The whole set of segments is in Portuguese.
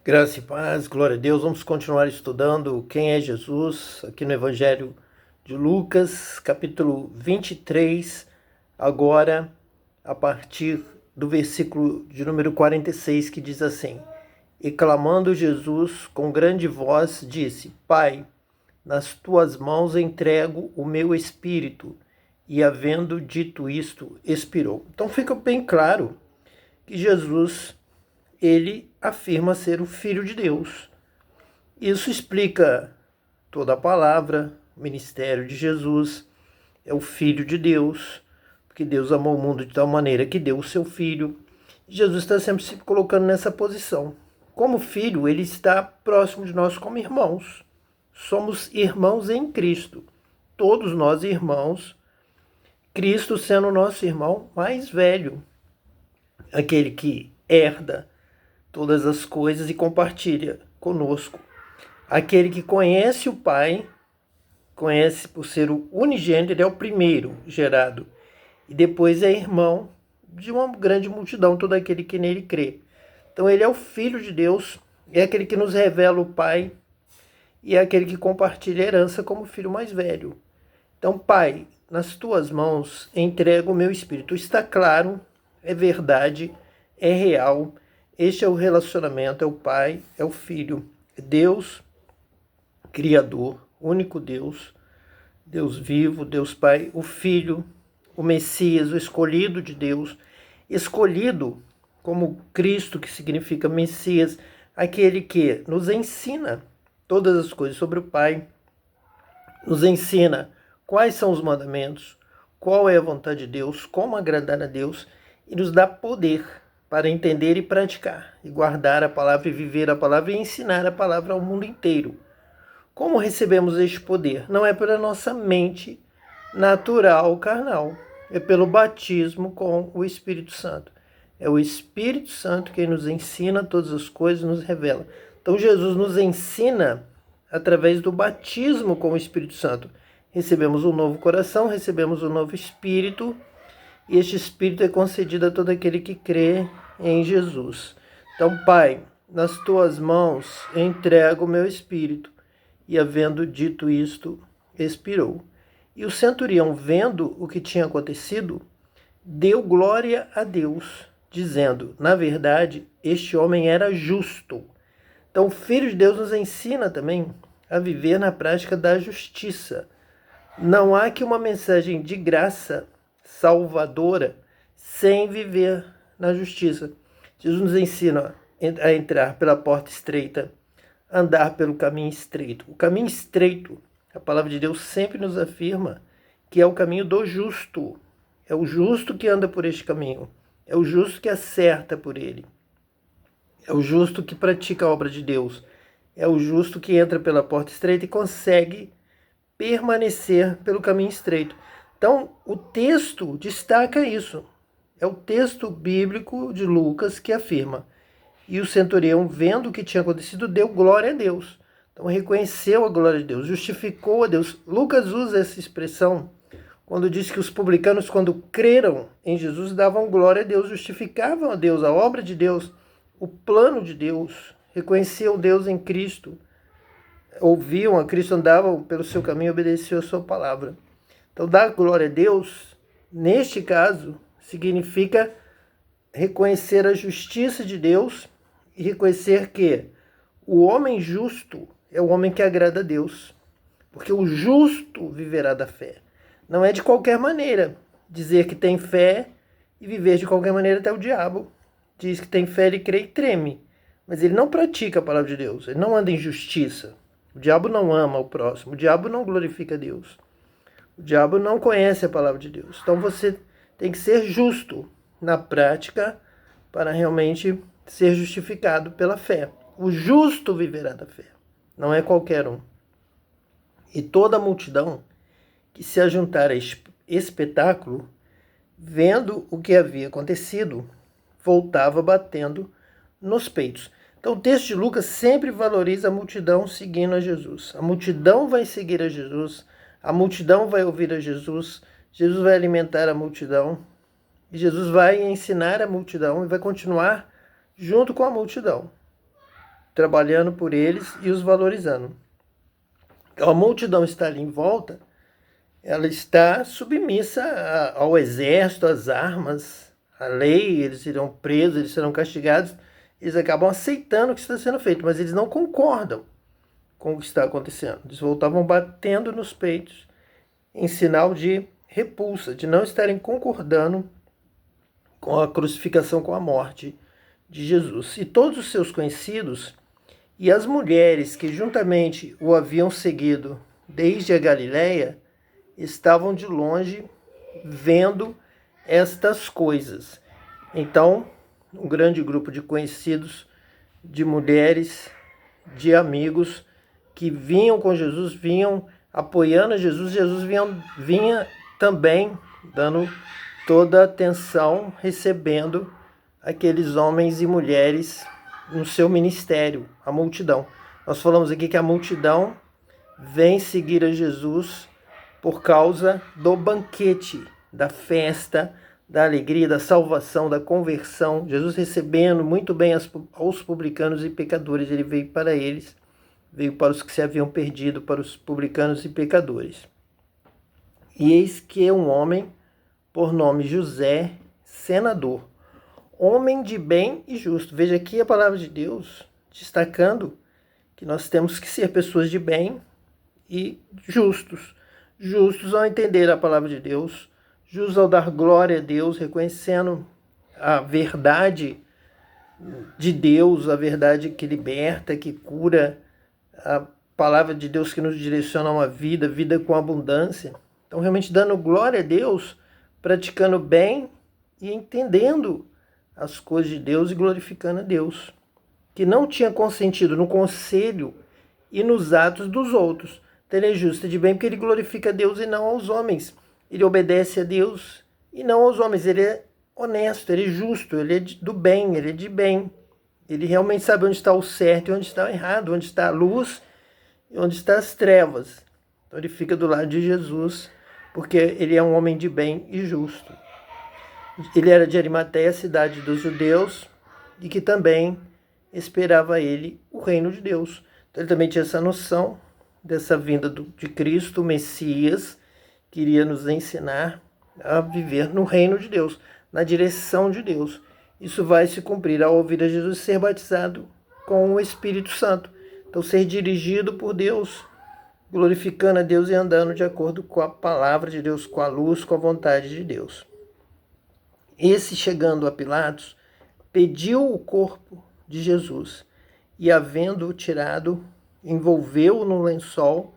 Graça e paz, glória a Deus. Vamos continuar estudando quem é Jesus aqui no Evangelho de Lucas, capítulo 23, agora a partir do versículo de número 46, que diz assim: E clamando Jesus com grande voz, disse: Pai, nas tuas mãos entrego o meu espírito. E havendo dito isto, expirou. Então fica bem claro que Jesus, ele afirma ser o Filho de Deus. Isso explica toda a palavra, o ministério de Jesus, é o Filho de Deus, porque Deus amou o mundo de tal maneira que deu o seu Filho. Jesus está sempre se colocando nessa posição. Como Filho, ele está próximo de nós como irmãos. Somos irmãos em Cristo. Todos nós irmãos, Cristo sendo o nosso irmão mais velho, aquele que herda todas as coisas e compartilha conosco. Aquele que conhece o Pai, conhece por ser o unigênito, ele é o primeiro gerado. E depois é irmão de uma grande multidão, todo aquele que nele crê. Então ele é o Filho de Deus, é aquele que nos revela o Pai e é aquele que compartilha a herança como filho mais velho. Então, Pai, nas tuas mãos entrego o meu espírito. Está claro, é verdade, é real. Este é o relacionamento, é o Pai, é o Filho, é Deus, Criador, único Deus, Deus vivo, Deus Pai, o Filho, o Messias, o escolhido de Deus, escolhido como Cristo, que significa Messias, aquele que nos ensina todas as coisas sobre o Pai, nos ensina quais são os mandamentos, qual é a vontade de Deus, como agradar a Deus, e nos dá poder para entender e praticar, e guardar a palavra e viver a palavra e ensinar a palavra ao mundo inteiro. Como recebemos este poder? Não é pela nossa mente natural, carnal, é pelo batismo com o Espírito Santo. É o Espírito Santo quem nos ensina todas as coisas, nos revela. Então Jesus nos ensina através do batismo com o Espírito Santo. Recebemos um novo coração, recebemos um novo espírito, e este espírito é concedido a todo aquele que crê em Jesus. Então, Pai, nas tuas mãos entrego o meu espírito. E havendo dito isto, expirou. E o centurião, vendo o que tinha acontecido, deu glória a Deus, dizendo: na verdade, este homem era justo. Então, o Filho de Deus nos ensina também a viver na prática da justiça. Não há que uma mensagem de graça salvadora sem viver na justiça. Jesus nos ensina a entrar pela porta estreita, andar pelo caminho estreito. O caminho estreito, a palavra de Deus sempre nos afirma que é o caminho do justo. É o justo que anda por este caminho. É o justo que acerta por ele. É o justo que pratica a obra de Deus. É o justo que entra pela porta estreita e consegue permanecer pelo caminho estreito. Então, o texto destaca isso. É o texto bíblico de Lucas que afirma: e o centurião, vendo o que tinha acontecido, deu glória a Deus. Então, reconheceu a glória de Deus, justificou a Deus. Lucas usa essa expressão quando diz que os publicanos, quando creram em Jesus, davam glória a Deus, justificavam a Deus, a obra de Deus, o plano de Deus, reconheciam Deus em Cristo, ouviam a Cristo, andavam pelo seu caminho, obedeciam a sua palavra. Então, dar glória a Deus, neste caso, significa reconhecer a justiça de Deus e reconhecer que o homem justo é o homem que agrada a Deus, porque o justo viverá da fé. Não é de qualquer maneira dizer que tem fé e viver de qualquer maneira. Até o diabo diz que tem fé, ele crê e treme, mas ele não pratica a palavra de Deus, ele não anda em justiça. O diabo não ama o próximo, o diabo não glorifica a Deus, o diabo não conhece a palavra de Deus. Então você tem que ser justo na prática para realmente ser justificado pela fé. O justo viverá da fé, não é qualquer um. E toda a multidão que se ajuntar a este espetáculo, vendo o que havia acontecido, voltava batendo nos peitos. Então o texto de Lucas sempre valoriza a multidão seguindo a Jesus. A multidão vai seguir a Jesus, a multidão vai ouvir a Jesus, Jesus vai alimentar a multidão, e Jesus vai ensinar a multidão e vai continuar junto com a multidão. trabalhando por eles e os valorizando. Então, a multidão está ali em volta, ela está submissa ao exército, às armas, à lei, eles serão presos, eles serão castigados, eles acabam aceitando o que está sendo feito, mas eles não concordam com o que está acontecendo. Eles voltavam batendo nos peitos em sinal de repulsa, de não estarem concordando com a crucificação, com a morte de Jesus. E todos os seus conhecidos e as mulheres que juntamente o haviam seguido desde a Galiléia estavam de longe vendo estas coisas. Então, um grande grupo de conhecidos, de mulheres, de amigos que vinham com Jesus, vinham apoiando Jesus, vinha também dando toda a atenção, recebendo aqueles homens e mulheres no seu ministério, a multidão. Nós falamos aqui que a multidão vem seguir a Jesus por causa do banquete, da festa, da alegria, da salvação, da conversão. Jesus recebendo muito bem aos publicanos e pecadores, ele veio para eles, veio para os que se haviam perdido, para os publicanos e pecadores. E eis que um homem, por nome José, senador, homem de bem e justo. Veja aqui a palavra de Deus destacando que nós temos que ser pessoas de bem e justos. Justos ao entender a palavra de Deus, justos ao dar glória a Deus, reconhecendo a verdade de Deus, a verdade que liberta, que cura, a palavra de Deus que nos direciona a uma vida com abundância. Então, realmente dando glória a Deus, praticando bem e entendendo as coisas de Deus e glorificando a Deus, que não tinha consentido no conselho e nos atos dos outros. Então, ele é justo e de bem porque ele glorifica a Deus e não aos homens. Ele obedece a Deus e não aos homens. Ele é honesto, ele é justo, ele é do bem, ele é de bem. Ele realmente sabe onde está o certo e onde está o errado, onde está a luz e onde estão as trevas. Então ele fica do lado de Jesus, porque ele é um homem de bem e justo. Ele era de Arimateia, cidade dos judeus, e que também esperava ele o reino de Deus. Então ele também tinha essa noção dessa vinda de Cristo, o Messias, que iria nos ensinar a viver no reino de Deus, na direção de Deus. Isso vai se cumprir ao ouvir a Jesus ser batizado com o Espírito Santo. Então, ser dirigido por Deus, glorificando a Deus e andando de acordo com a palavra de Deus, com a luz, com a vontade de Deus. Esse, chegando a Pilatos, pediu o corpo de Jesus e, havendo-o tirado, envolveu-o no lençol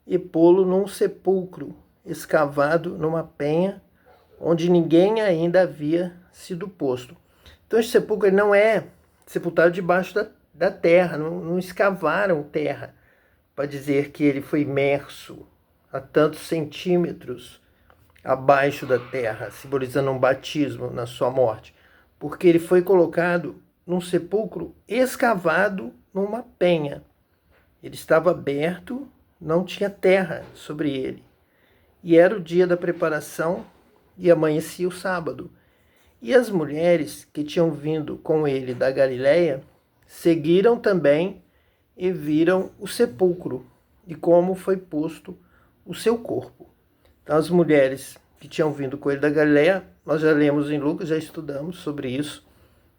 e pô-lo num sepulcro escavado numa penha, onde ninguém ainda havia sido posto. Então, esse sepulcro ele não é sepultado debaixo da terra, não escavaram terra para dizer que ele foi imerso a tantos centímetros abaixo da terra, simbolizando um batismo na sua morte, porque ele foi colocado num sepulcro escavado numa penha. Ele estava aberto, não tinha terra sobre ele. E era o dia da preparação e amanhecia o sábado. E as mulheres que tinham vindo com ele da Galiléia seguiram também e viram o sepulcro e como foi posto o seu corpo. Então, as mulheres que tinham vindo com ele da Galiléia, nós já lemos em Lucas, já estudamos sobre isso.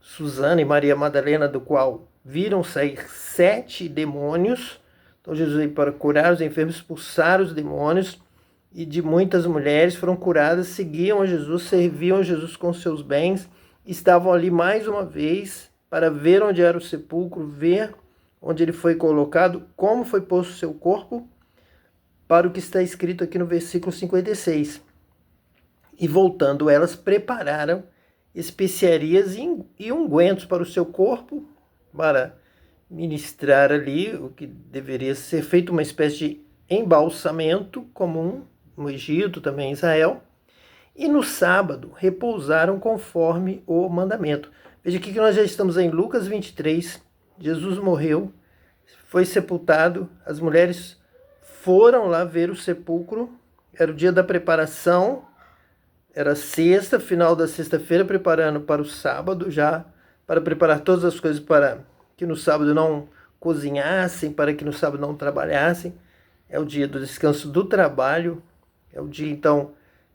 Susana e Maria Madalena, do qual viram sair 7 demônios. Então, Jesus veio para curar os enfermos, expulsar os demônios. E de muitas mulheres foram curadas, seguiam a Jesus, serviam a Jesus com seus bens, estavam ali mais uma vez para ver onde era o sepulcro, ver onde ele foi colocado, como foi posto o seu corpo, para o que está escrito aqui no versículo 56. E voltando, elas prepararam especiarias e ungüentos para o seu corpo, para ministrar ali o que deveria ser feito, uma espécie de embalsamento comum no Egito, também em Israel, e no sábado repousaram conforme o mandamento. Veja aqui que nós já estamos em Lucas 23, Jesus morreu, foi sepultado, as mulheres foram lá ver o sepulcro, era o dia da preparação, era sexta, final da sexta-feira, preparando para o sábado, já para preparar todas as coisas para que no sábado não cozinhassem, para que no sábado não trabalhassem. É o dia do descanso do trabalho, é o dia então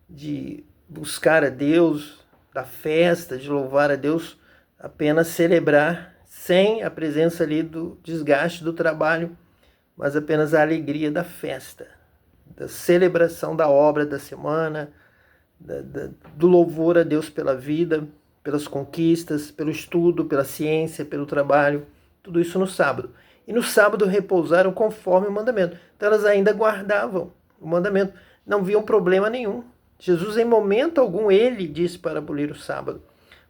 de buscar a Deus, da festa, de louvar a Deus, apenas celebrar, sem a presença ali do desgaste do trabalho, mas apenas a alegria da festa, da celebração da obra da semana, do louvor a Deus pela vida, pelas conquistas, pelo estudo, pela ciência, pelo trabalho, tudo isso no sábado. E no sábado repousaram conforme o mandamento. Então elas ainda guardavam o mandamento, não viam problema nenhum. Jesus, em momento algum, ele disse para abolir o sábado.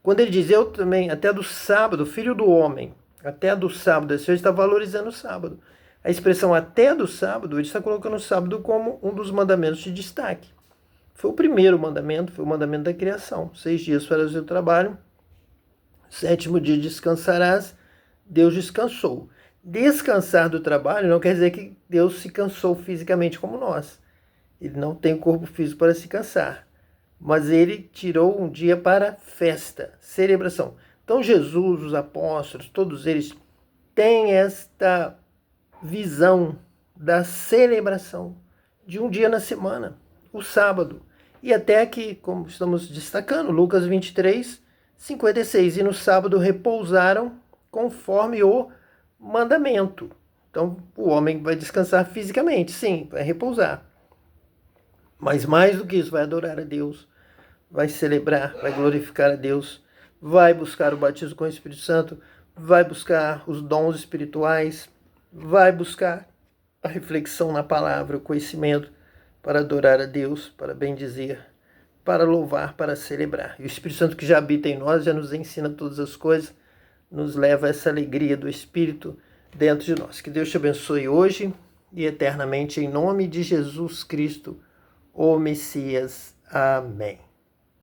Quando ele diz, eu também, até do sábado, filho do homem, até do sábado, ele está valorizando o sábado. A expressão até do sábado, ele está colocando o sábado como um dos mandamentos de destaque. Foi o primeiro mandamento, foi o mandamento da criação. 6 dias farás o teu trabalho, 7º dia descansarás. Deus descansou. Descansar do trabalho não quer dizer que Deus se cansou fisicamente como nós. Ele não tem corpo físico para se cansar. Mas ele tirou um dia para festa, celebração. Então Jesus, os apóstolos, todos eles têm esta visão da celebração de um dia na semana, o sábado. E até aqui, como estamos destacando, Lucas 23, 56. E no sábado repousaram conforme o mandamento. Então o homem vai descansar fisicamente, sim, vai repousar. Mas mais do que isso, vai adorar a Deus, vai celebrar, vai glorificar a Deus, vai buscar o batismo com o Espírito Santo, vai buscar os dons espirituais, vai buscar a reflexão na palavra, o conhecimento, para adorar a Deus, para bendizer, para louvar, para celebrar. E o Espírito Santo que já habita em nós, já nos ensina todas as coisas, nos leva a essa alegria do Espírito dentro de nós. Que Deus te abençoe hoje e eternamente, em nome de Jesus Cristo, o Messias. Amém.